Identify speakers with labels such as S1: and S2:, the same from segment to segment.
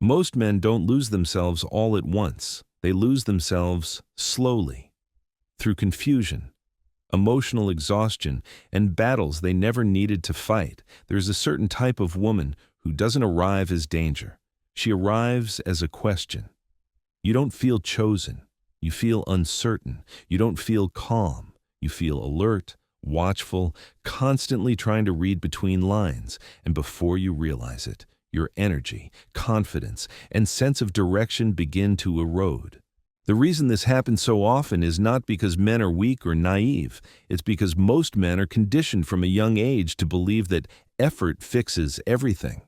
S1: Most men don't lose themselves all at once. They lose themselves slowly, through confusion, emotional exhaustion, and battles they never needed to fight. There's a certain type of woman who doesn't arrive as danger. She arrives as a question. You don't feel chosen. You feel uncertain. You don't feel calm. You feel alert, watchful, constantly trying to read between lines. And before you realize it, your energy, confidence, and sense of direction begin to erode. The reason this happens so often is not because men are weak or naive. It's because most men are conditioned from a young age to believe that effort fixes everything.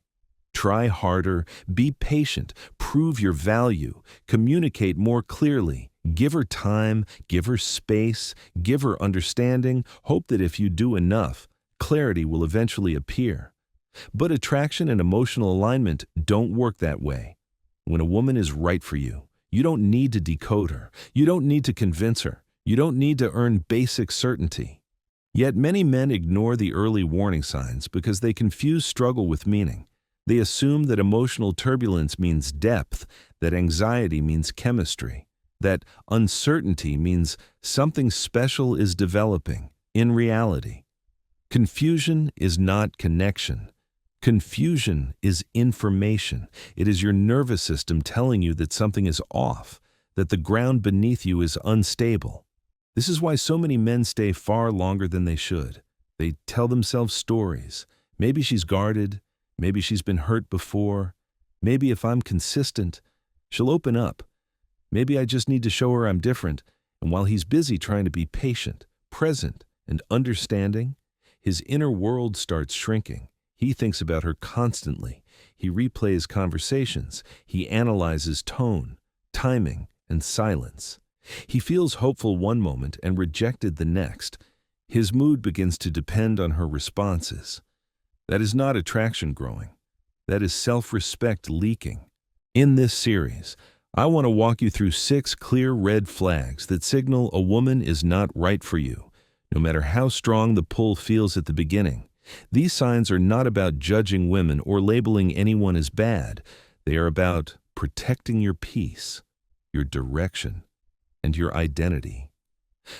S1: Try harder, be patient, prove your value, communicate more clearly, give her time, give her space, give her understanding, hope that if you do enough, clarity will eventually appear. But attraction and emotional alignment don't work that way. When a woman is right for you, you don't need to decode her. You don't need to convince her. You don't need to earn basic certainty. Yet many men ignore the early warning signs because they confuse struggle with meaning. They assume that emotional turbulence means depth, that anxiety means chemistry, that uncertainty means something special is developing. In reality, confusion is not connection. Confusion is information. It is your nervous system telling you that something is off, that the ground beneath you is unstable. This is why so many men stay far longer than they should. They tell themselves stories. Maybe she's guarded. Maybe she's been hurt before. Maybe if I'm consistent, she'll open up. Maybe I just need to show her I'm different. And while he's busy trying to be patient, present, and understanding, his inner world starts shrinking. He thinks about her constantly. He replays conversations. He analyzes tone, timing, and silence. He feels hopeful one moment and rejected the next. His mood begins to depend on her responses. That is not attraction growing. That is self-respect leaking. In this series, I want to walk you through 6 clear red flags that signal a woman is not right for you, no matter how strong the pull feels at the beginning. These signs are not about judging women or labeling anyone as bad. They are about protecting your peace, your direction, and your identity.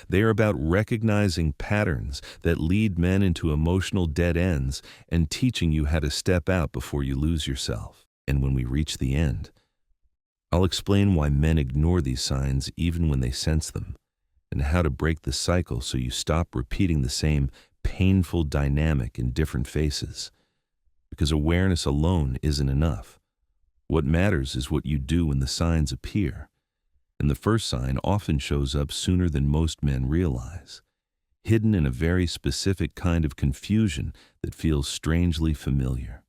S1: They are about recognizing patterns that lead men into emotional dead ends and teaching you how to step out before you lose yourself. And when we reach the end, I'll explain why men ignore these signs even when they sense them, and how to break the cycle so you stop repeating the same painful dynamic in different faces. Because awareness alone isn't enough. What matters is what you do when the signs appear. And the first sign often shows up sooner than most men realize, hidden in a very specific kind of confusion that feels strangely familiar.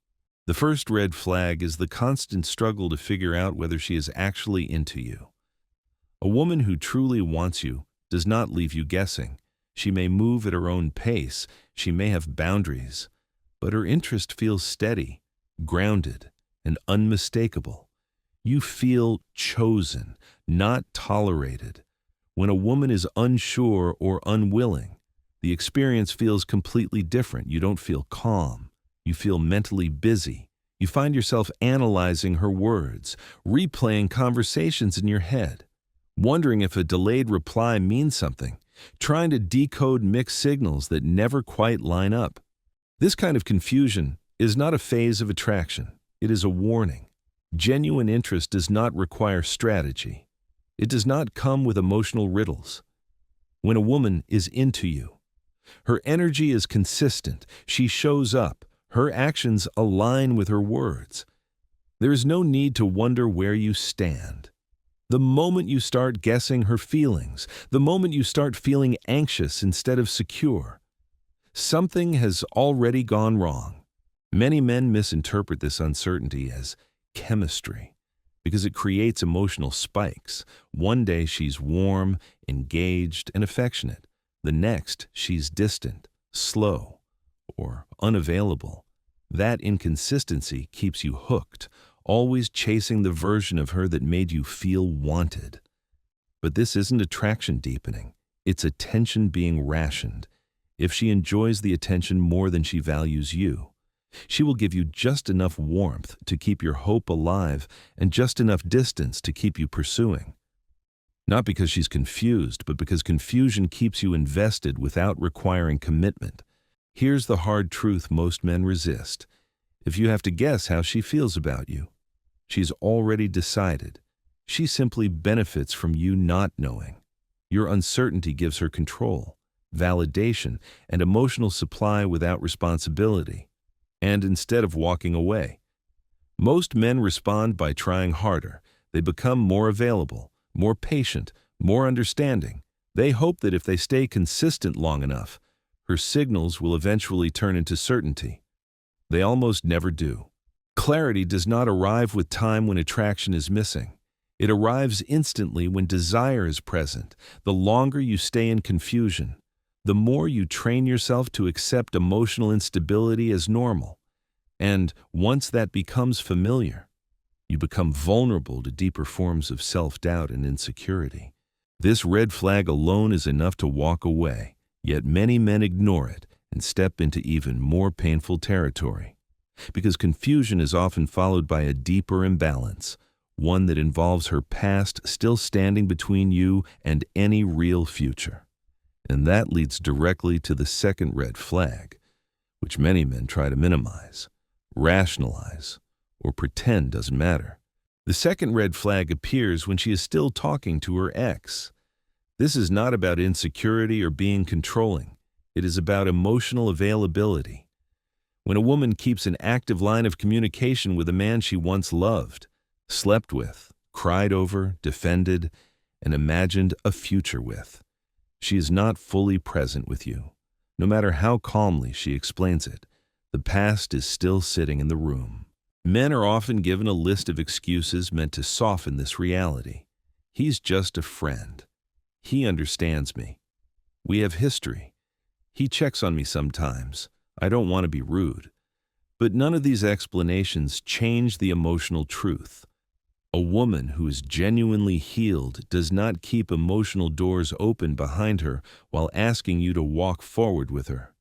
S1: The first red flag is the constant struggle to figure out whether she is actually into you. A woman who truly wants you does not leave you guessing. She may move at her own pace, she may have boundaries, but her interest feels steady, grounded, and unmistakable. You feel chosen, not tolerated. When a woman is unsure or unwilling, the experience feels completely different. You don't feel calm. You feel mentally busy. You find yourself analyzing her words, replaying conversations in your head, wondering if a delayed reply means something, trying to decode mixed signals that never quite line up. This kind of confusion is not a phase of attraction. It is a warning. Genuine interest does not require strategy. It does not come with emotional riddles. When a woman is into you, her energy is consistent. She shows up. Her actions align with her words. There is no need to wonder where you stand. The moment you start guessing her feelings, the moment you start feeling anxious instead of secure, something has already gone wrong. Many men misinterpret this uncertainty as chemistry because it creates emotional spikes. One day she's warm, engaged, and affectionate. The next she's distant, slow, or unavailable. That inconsistency keeps you hooked, always chasing the version of her that made you feel wanted. But this isn't attraction deepening. It's attention being rationed. If she enjoys the attention more than she values you, She will give you just enough warmth to keep your hope alive and just enough distance to keep you pursuing. Not because she's confused, but because confusion keeps you invested without requiring commitment. Here's the hard truth most men resist. If you have to guess how she feels about you, she's already decided. She simply benefits from you not knowing. Your uncertainty gives her control, validation, and emotional supply without responsibility. And instead of walking away, most men respond by trying harder. They become more available, more patient, more understanding. They hope that if they stay consistent long enough, her signals will eventually turn into certainty. They almost never do. Clarity does not arrive with time when attraction is missing. It arrives instantly when desire is present. The longer you stay in confusion, the more you train yourself to accept emotional instability as normal. And once that becomes familiar, you become vulnerable to deeper forms of self-doubt and insecurity. This red flag alone is enough to walk away, yet many men ignore it and step into even more painful territory. Because confusion is often followed by a deeper imbalance, one that involves her past still standing between you and any real future. And that leads directly to the second red flag, which many men try to minimize, rationalize, or pretend doesn't matter. The second red flag appears when she is still talking to her ex. This is not about insecurity or being controlling. It is about emotional availability. When a woman keeps an active line of communication with a man she once loved, slept with, cried over, defended, and imagined a future with, she is not fully present with you. No matter how calmly she explains it, the past is still sitting in the room. Men are often given a list of excuses meant to soften this reality. He's just a friend. He understands me. We have history. He checks on me sometimes. I don't want to be rude. But none of these explanations change the emotional truth. A woman who is genuinely healed does not keep emotional doors open behind her while asking you to walk forward with her.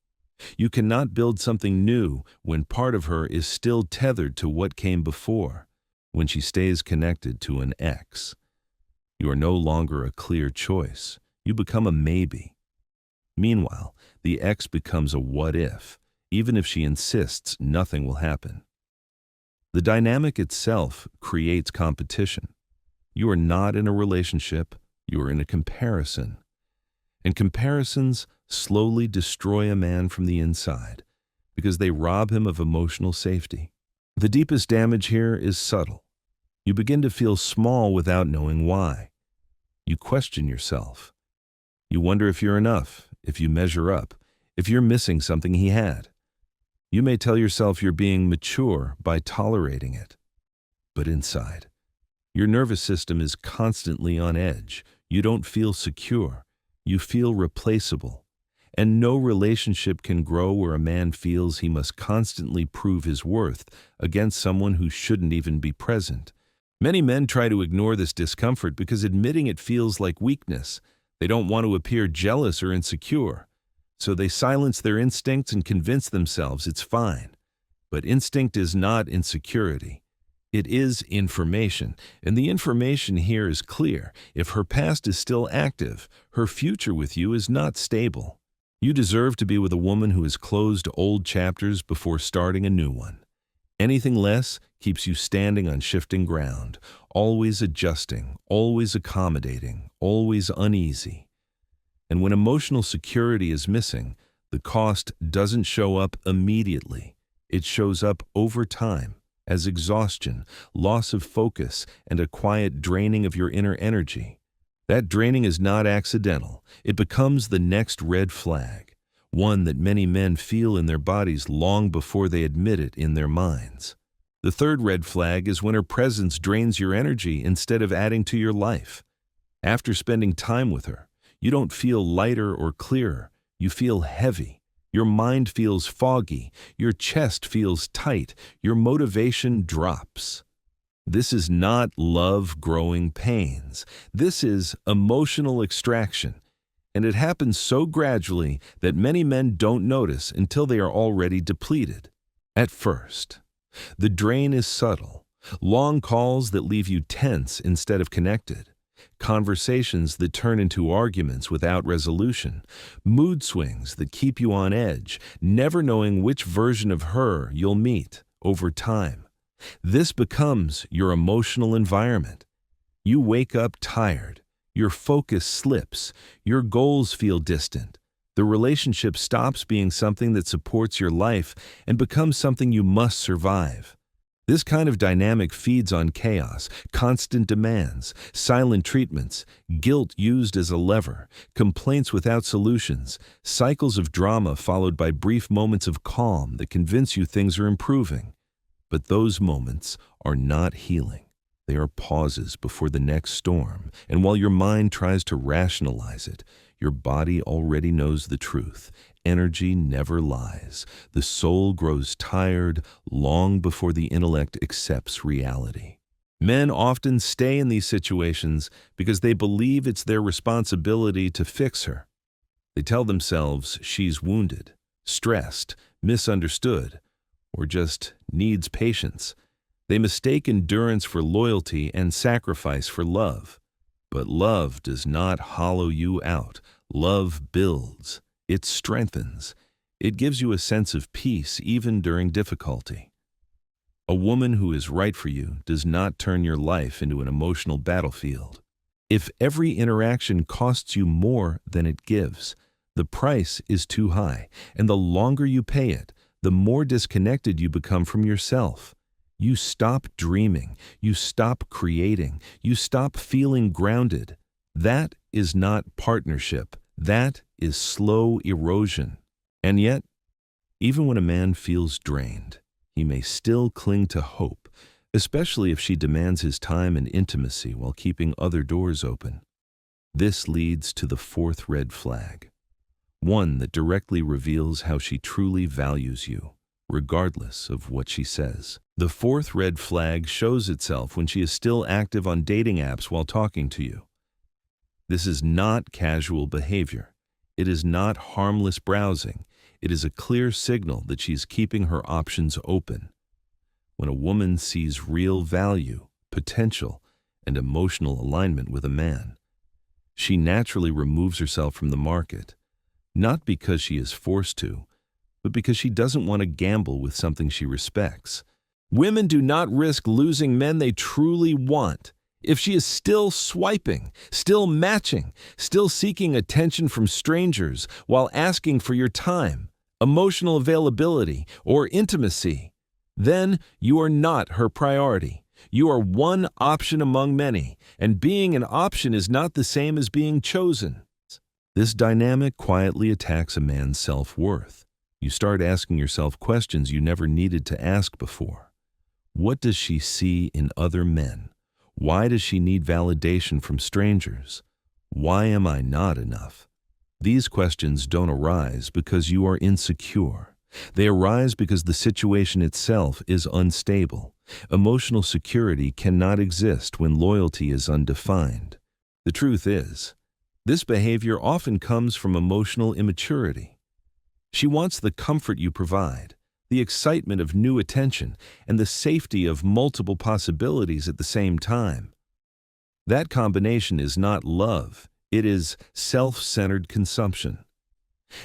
S1: You cannot build something new when part of her is still tethered to what came before, when she stays connected to an ex. You are no longer a clear choice. You become a maybe. Meanwhile, the ex becomes a what if, even if she insists nothing will happen. The dynamic itself creates competition. You are not in a relationship, you are in a comparison. And comparisons slowly destroy a man from the inside because they rob him of emotional safety. The deepest damage here is subtle. You begin to feel small without knowing why. You question yourself. You wonder if you're enough, if you measure up, if you're missing something he had. You may tell yourself you're being mature by tolerating it. But inside, your nervous system is constantly on edge. You don't feel secure. You feel replaceable. And no relationship can grow where a man feels he must constantly prove his worth against someone who shouldn't even be present. Many men try to ignore this discomfort because admitting it feels like weakness. They don't want to appear jealous or insecure. So they silence their instincts and convince themselves it's fine. But instinct is not insecurity. It is information, and the information here is clear. If her past is still active, her future with you is not stable. You deserve to be with a woman who has closed old chapters before starting a new one. Anything less keeps you standing on shifting ground, always adjusting, always accommodating, always uneasy. And when emotional security is missing, the cost doesn't show up immediately. It shows up over time as exhaustion, loss of focus, and a quiet draining of your inner energy. That draining is not accidental. It becomes the next red flag, one that many men feel in their bodies long before they admit it in their minds. The third red flag is when her presence drains your energy instead of adding to your life. After spending time with her, you don't feel lighter or clearer. You feel heavy. Your mind feels foggy. Your chest feels tight. Your motivation drops. This is not love growing pains. This is emotional extraction. And it happens so gradually that many men don't notice until they are already depleted. At first, the drain is subtle. Long calls that leave you tense instead of connected. Conversations that turn into arguments without resolution. Mood swings that keep you on edge, never knowing which version of her you'll meet over time. This becomes your emotional environment. You wake up tired. Your focus slips. Your goals feel distant. The relationship stops being something that supports your life and becomes something you must survive. This kind of dynamic feeds on chaos, constant demands, silent treatments, guilt used as a lever, complaints without solutions, cycles of drama followed by brief moments of calm that convince you things are improving. But those moments are not healing. They are pauses before the next storm, and while your mind tries to rationalize it, your body already knows the truth. Energy never lies. The soul grows tired long before the intellect accepts reality. Men often stay in these situations because they believe it's their responsibility to fix her. They tell themselves she's wounded, stressed, misunderstood, or just needs patience. They mistake endurance for loyalty and sacrifice for love. But love does not hollow you out. Love builds. It strengthens. It gives you a sense of peace even during difficulty. A woman who is right for you does not turn your life into an emotional battlefield. If every interaction costs you more than it gives, the price is too high, and the longer you pay it, the more disconnected you become from yourself. You stop dreaming. You stop creating. You stop feeling grounded. That is not partnership. That is slow erosion. And yet, even when a man feels drained, he may still cling to hope, especially if she demands his time and intimacy while keeping other doors open. This leads to the fourth red flag, one that directly reveals how she truly values you, regardless of what she says. The fourth red flag shows itself when she is still active on dating apps while talking to you. This is not casual behavior. It is not harmless browsing. It is a clear signal that she's keeping her options open. When a woman sees real value, potential, and emotional alignment with a man, she naturally removes herself from the market, not because she is forced to, but because she doesn't want to gamble with something she respects. Women do not risk losing men they truly want. If she is still swiping, still matching, still seeking attention from strangers while asking for your time, emotional availability, or intimacy, then you are not her priority. You are one option among many, and being an option is not the same as being chosen. This dynamic quietly attacks a man's self-worth. You start asking yourself questions you never needed to ask before. What does she see in other men? Why does she need validation from strangers? Why am I not enough? These questions don't arise because you are insecure. They arise because the situation itself is unstable. Emotional security cannot exist when loyalty is undefined. The truth is, this behavior often comes from emotional immaturity. She wants the comfort you provide, the excitement of new attention, and the safety of multiple possibilities at the same time. That combination is not love, it is self-centered consumption.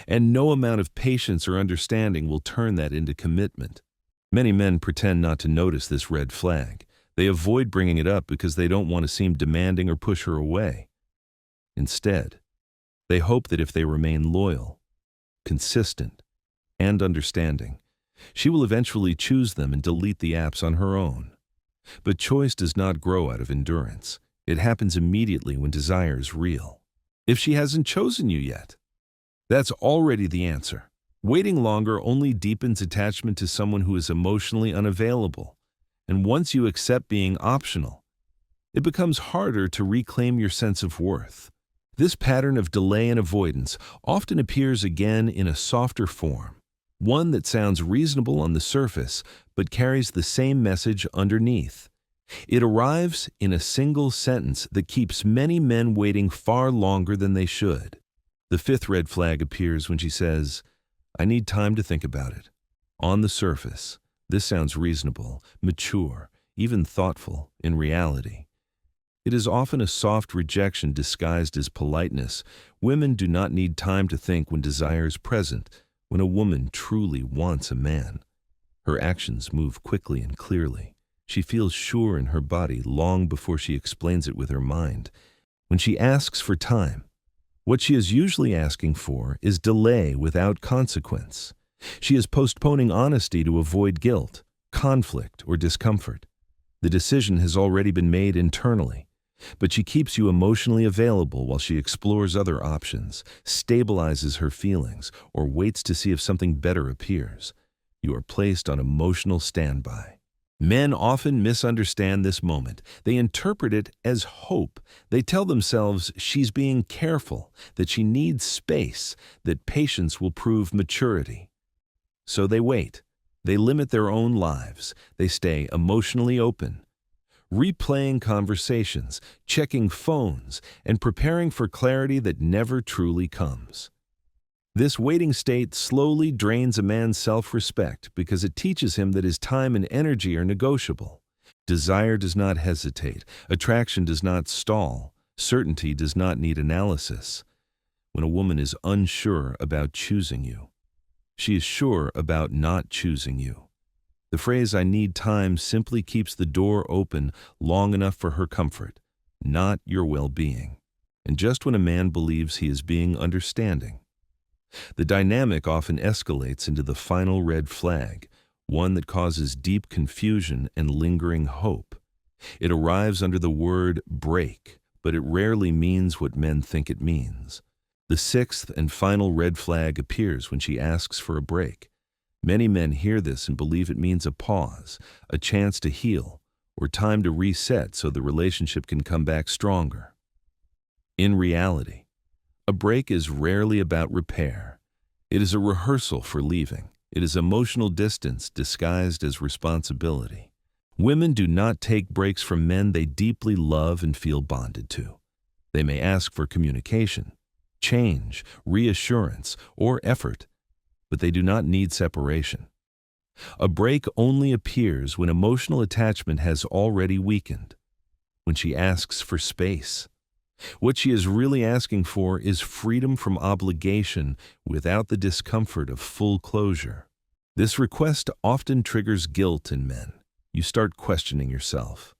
S1: And no amount of patience or understanding will turn that into commitment. Many men pretend not to notice this red flag. They avoid bringing it up because they don't want to seem demanding or push her away. Instead, they hope that if they remain loyal, consistent, and understanding, she will eventually choose them and delete the apps on her own. But choice does not grow out of endurance. It happens immediately when desire is real. If she hasn't chosen you yet, that's already the answer. Waiting longer only deepens attachment to someone who is emotionally unavailable. And once you accept being optional, it becomes harder to reclaim your sense of worth. This pattern of delay and avoidance often appears again in a softer form, one that sounds reasonable on the surface but carries the same message underneath. It arrives in a single sentence that keeps many men waiting far longer than they should. The fifth red flag appears when she says, "I need time to think about it." On the surface, This sounds reasonable, mature, even thoughtful in reality. It is often a soft rejection disguised as politeness. Women do not need time to think when desire is present, when a woman truly wants a man. Her actions move quickly and clearly. She feels sure in her body long before she explains it with her mind. When she asks for time, what she is usually asking for is delay without consequence. She is postponing honesty to avoid guilt, conflict, or discomfort. The decision has already been made internally, but she keeps you emotionally available while she explores other options, stabilizes her feelings, or waits to see if something better appears. You are placed on emotional standby. Men often misunderstand this moment. They interpret it as hope. They tell themselves she's being careful, that she needs space, that patience will prove maturity. So they wait. They limit their own lives. They stay emotionally open, replaying conversations, checking phones, and preparing for clarity that never truly comes. This waiting state slowly drains a man's self-respect because it teaches him that his time and energy are negotiable. Desire does not hesitate. Attraction does not stall. Certainty does not need analysis. When a woman is unsure about choosing you, she is sure about not choosing you. The phrase "I need time" simply keeps the door open long enough for her comfort, not your well-being. And just when a man believes he is being understanding, the dynamic often escalates into the final red flag, one that causes deep confusion and lingering hope. It arrives under the word break, but it rarely means what men think it means. The sixth and final red flag appears when she asks for a break. Many men hear this and believe it means a pause, a chance to heal, or time to reset so the relationship can come back stronger. In reality, a break is rarely about repair. It is a rehearsal for leaving. It is emotional distance disguised as responsibility. Women do not take breaks from men they deeply love and feel bonded to. They may ask for communication, change, reassurance, or effort, but they do not need separation. A break only appears when emotional attachment has already weakened, when she asks for space. What she is really asking for is freedom from obligation without the discomfort of full closure. This request often triggers guilt in men. You start questioning yourself.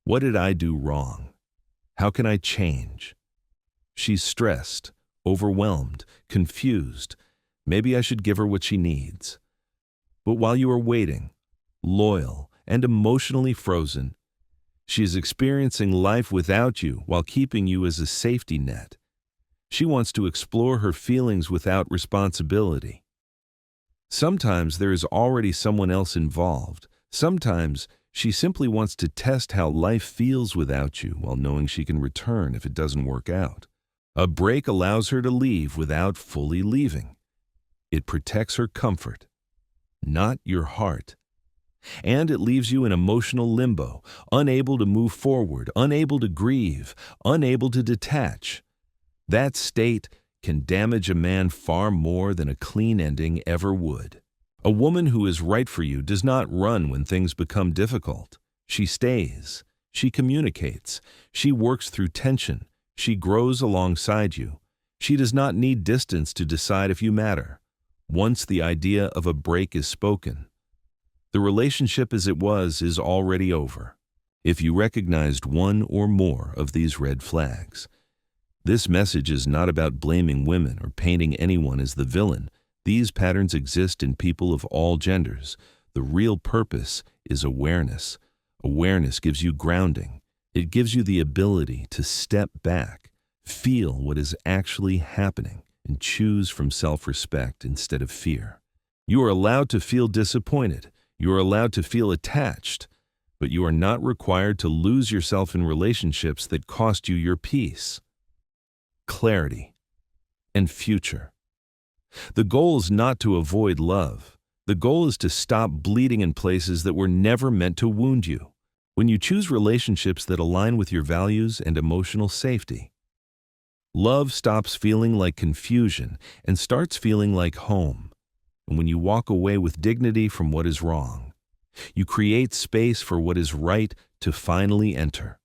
S1: What did I do wrong? How can I change? She's stressed, overwhelmed, confused. Maybe I should give her what she needs. But while you are waiting, loyal and emotionally frozen, she is experiencing life without you while keeping you as a safety net. She wants to explore her feelings without responsibility. Sometimes there is already someone else involved. Sometimes she simply wants to test how life feels without you while knowing she can return if it doesn't work out. A break allows her to leave without fully leaving. It protects her comfort, not your heart. And it leaves you in emotional limbo, unable to move forward, unable to grieve, unable to detach. That state can damage a man far more than a clean ending ever would. A woman who is right for you does not run when things become difficult. She stays. She communicates. She works through tension. She grows alongside you. She does not need distance to decide if you matter. Once the idea of a break is spoken, the relationship as it was is already over. If you recognized one or more of these red flags, this message is not about blaming women or painting anyone as the villain. These patterns exist in people of all genders. The real purpose is awareness. Awareness gives you grounding. It gives you the ability to step back, feel what is actually happening, and choose from self-respect instead of fear. You are allowed to feel disappointed. You are allowed to feel attached, but you are not required to lose yourself in relationships that cost you your peace, clarity, and future. The goal is not to avoid love. The goal is to stop bleeding in places that were never meant to wound you. When you choose relationships that align with your values and emotional safety, love stops feeling like confusion and starts feeling like home. and when you walk away with dignity from what is wrong, you create space for what is right to finally enter.